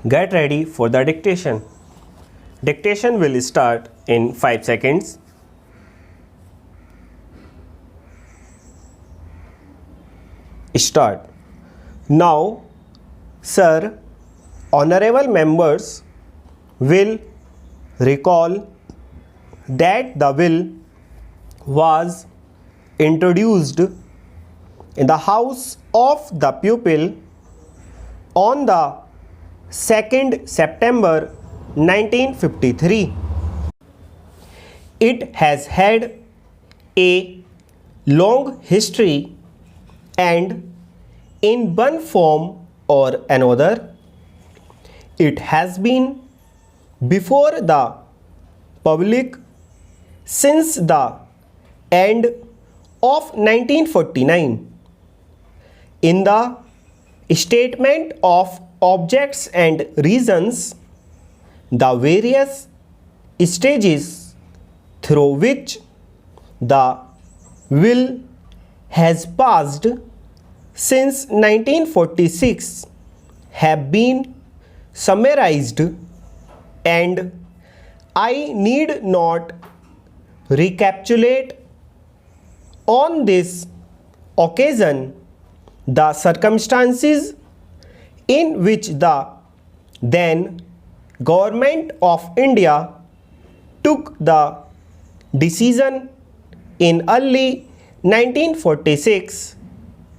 Get ready for the dictation. Dictation will start in 5 seconds. Start. Now, sir, honorable members will recall that the bill was introduced in the House of the People on the 2nd September 1953. It has had a long history and in one form or another, it has been before the public since the end of 1949. In the statement of objects and reasons, the various stages through which the bill has passed since 1946 have been summarized, and I need not recapitulate on this occasion the circumstances in which the then Government of India took the decision in early 1946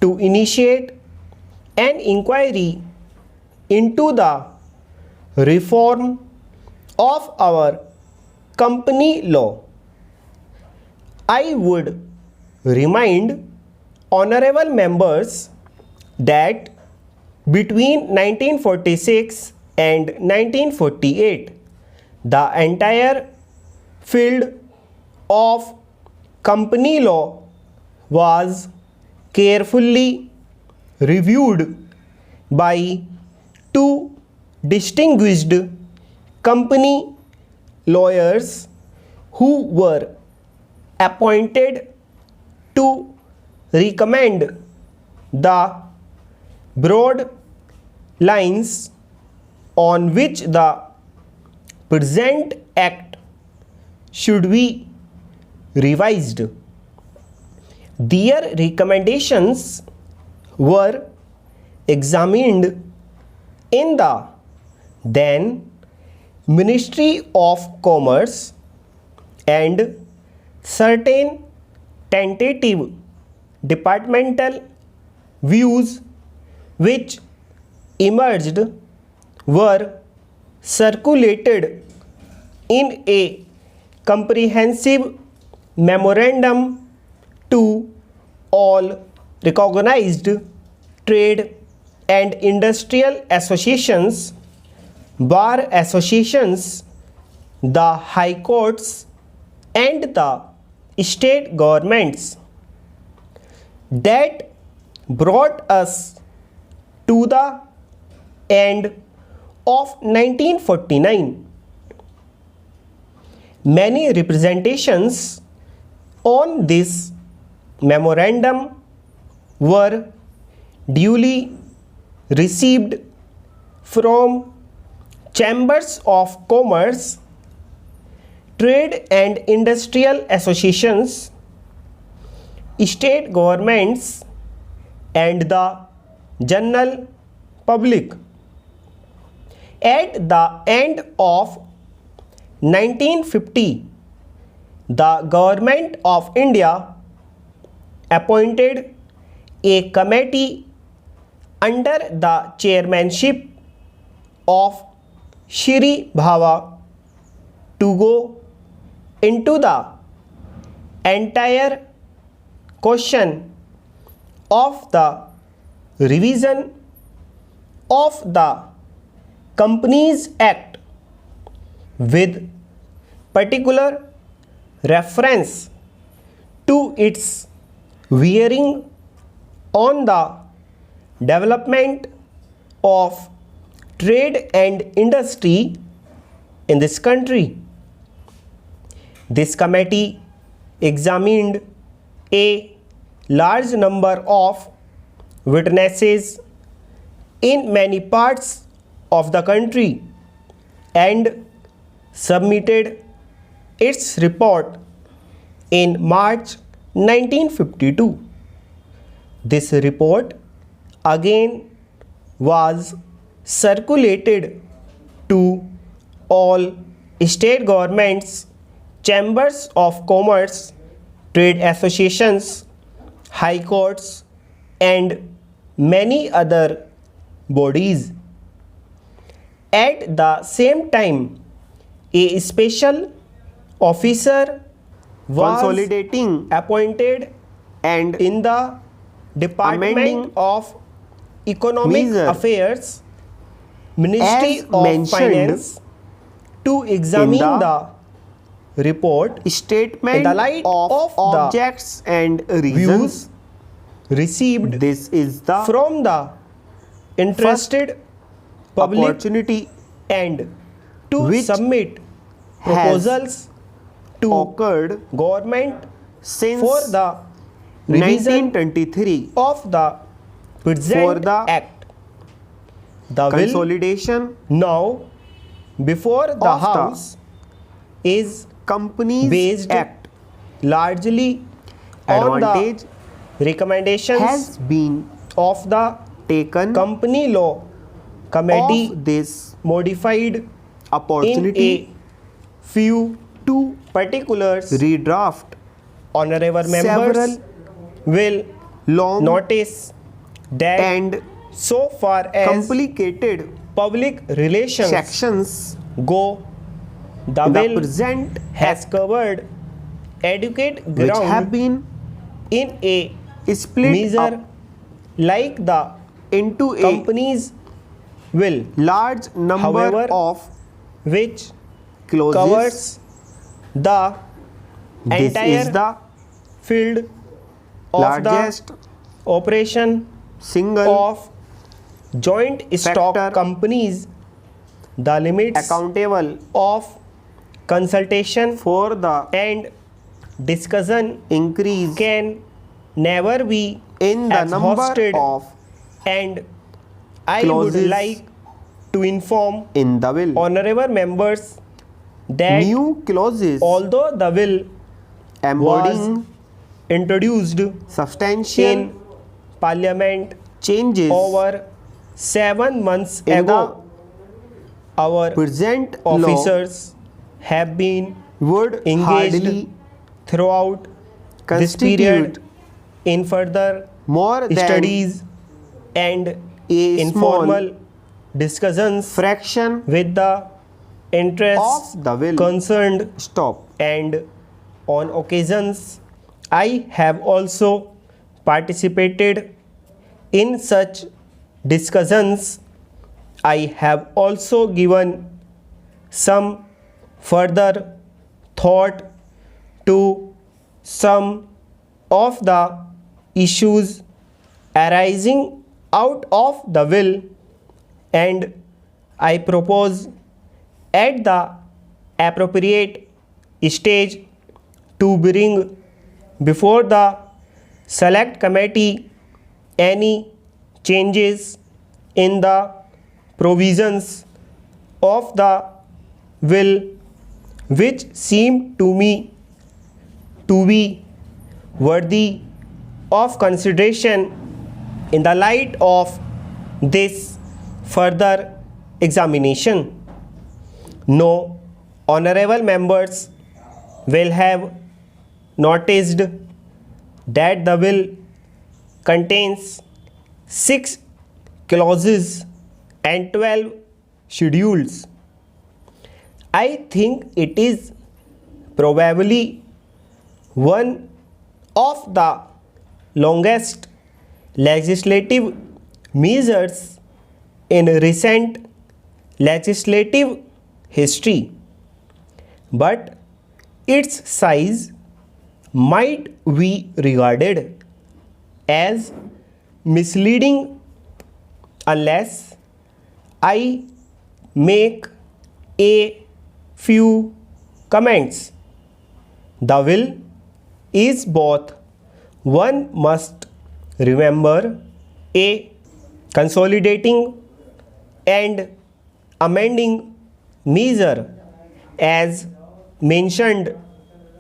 to initiate an inquiry into the reform of our company law. I would remind honorable members that between 1946 and 1948, the entire field of company law was carefully reviewed by two distinguished company lawyers who were appointed to recommend the broad lines on which the present act should be revised. Their recommendations were examined in the then Ministry of Commerce, and certain tentative departmental views which emerged were circulated in a comprehensive memorandum to all recognized trade and industrial associations, bar associations, the high courts, and the state governments. That brought us to the end of 1949. Many representations on this memorandum were duly received from chambers of commerce, trade and industrial associations, state governments, and the general public. At the end of 1950, the Government of India appointed a committee under the chairmanship of Shri Bhava to go into the entire question of the revision of the Companies Act with particular reference to its bearing on the development of trade and industry in this country. This committee examined a large number of witnesses in many parts of the country and submitted its report in March 1952. This report again was circulated to all state governments, chambers of commerce, trade associations, high courts, and many other bodies. At the same time, a special officer was consolidating appointed and in the Department amending of Economic measure Affairs, Ministry as of mentioned Finance, to examine in the report statement in the light of of the objects and reasons. views received This is the from the interested public opportunity and to which submit has proposals to occurred government since for the revision 1923 of the present for the act. The bill consolidation now before the of the House is Companies based Act largely on advantage the recommendations has been of the taken Company Law Committee of this modified in opportunity a few to particulars. redraft Honorable members several will long notice that and so far as complicated public relations sections go, the in the bill present has covered adequate which have ground been in a split measure up like the into a companies will, large number however, of which clauses. covers the This entire is the field of largest the operation single of joint stock factor companies. The limits accountable of consultation for the and discussion increase can never be in the number exhausted, of and I would clauses like to inform in the will. honorable members that New clauses although the bill embodying was introduced substantial in Parliament changes over 7 months in ago, our the present law officers have been would engaged hardly throughout this period constitute in further more than studies and a informal small discussions fraction with the interests of the will. concerned, Stop. and on occasions I have also participated in such discussions. I have also given some further thought to some of the issues arising out of the will, and I propose at the appropriate stage to bring before the select committee any changes in the provisions of the will which seem to me to be worthy of consideration in the light of this further examination. No honorable members will have noticed that the will contains 6 clauses and 12 schedules. I think it is probably one of the longest legislative measures in recent legislative history, but its size might be regarded as misleading unless I make a few comments. The will is both, one must remember, a consolidating and amending measure as mentioned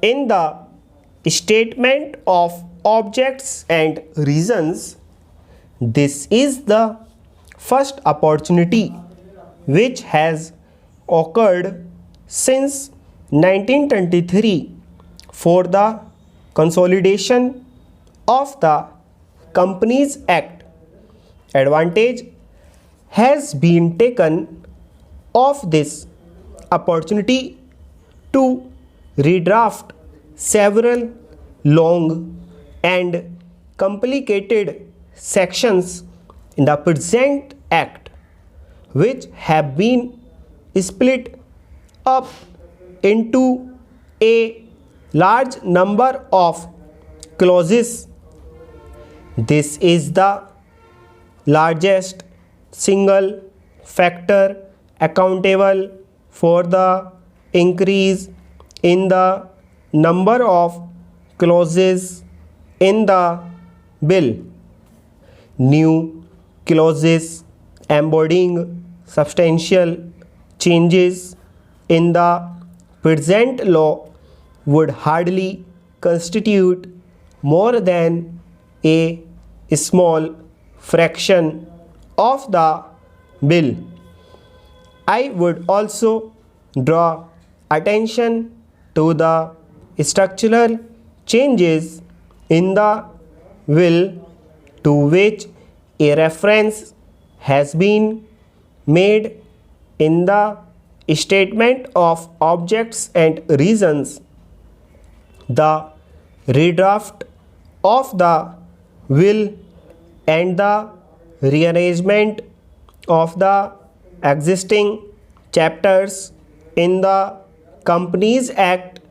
in the statement of objects and reasons. This is the first opportunity which has occurred since 1923 for the consolidation of the Companies Act. Advantage has been taken of this opportunity to redraft several long and complicated sections in the present Act, which have been split up into a large number of clauses. This is the largest single factor accountable for the increase in the number of clauses in the bill. New clauses embodying substantial changes in the present law would hardly constitute more than a small fraction of the bill. I would also draw attention to the structural changes in the will to which a reference has been made in the statement of objects and reasons. The redraft of the will and the rearrangement of the existing chapters in the Companies Act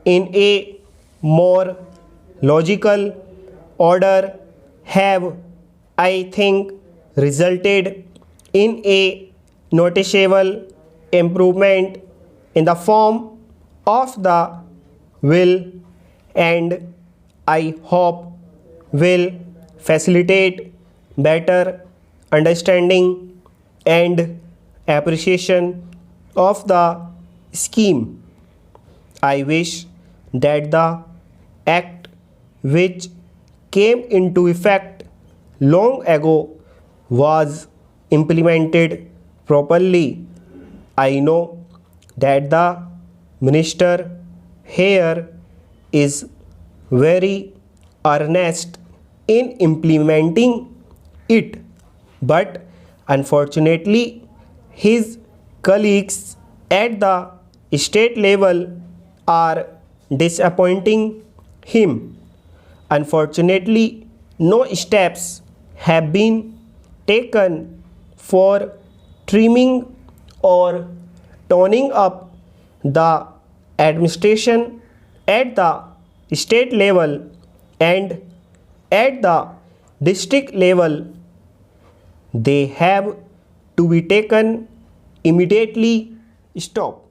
in a more logical order have, I think, resulted in a noticeable improvement in the form of the will, and I hope will facilitate better understanding and appreciation of the scheme. I wish that the Act, which came into effect long ago, was implemented properly. I know that the minister here is very earnest in implementing it, but unfortunately his colleagues at the state level are disappointing him. Unfortunately, no steps have been taken for trimming or toning up the administration at the state level and at the district level. They have to be taken immediately. Stop.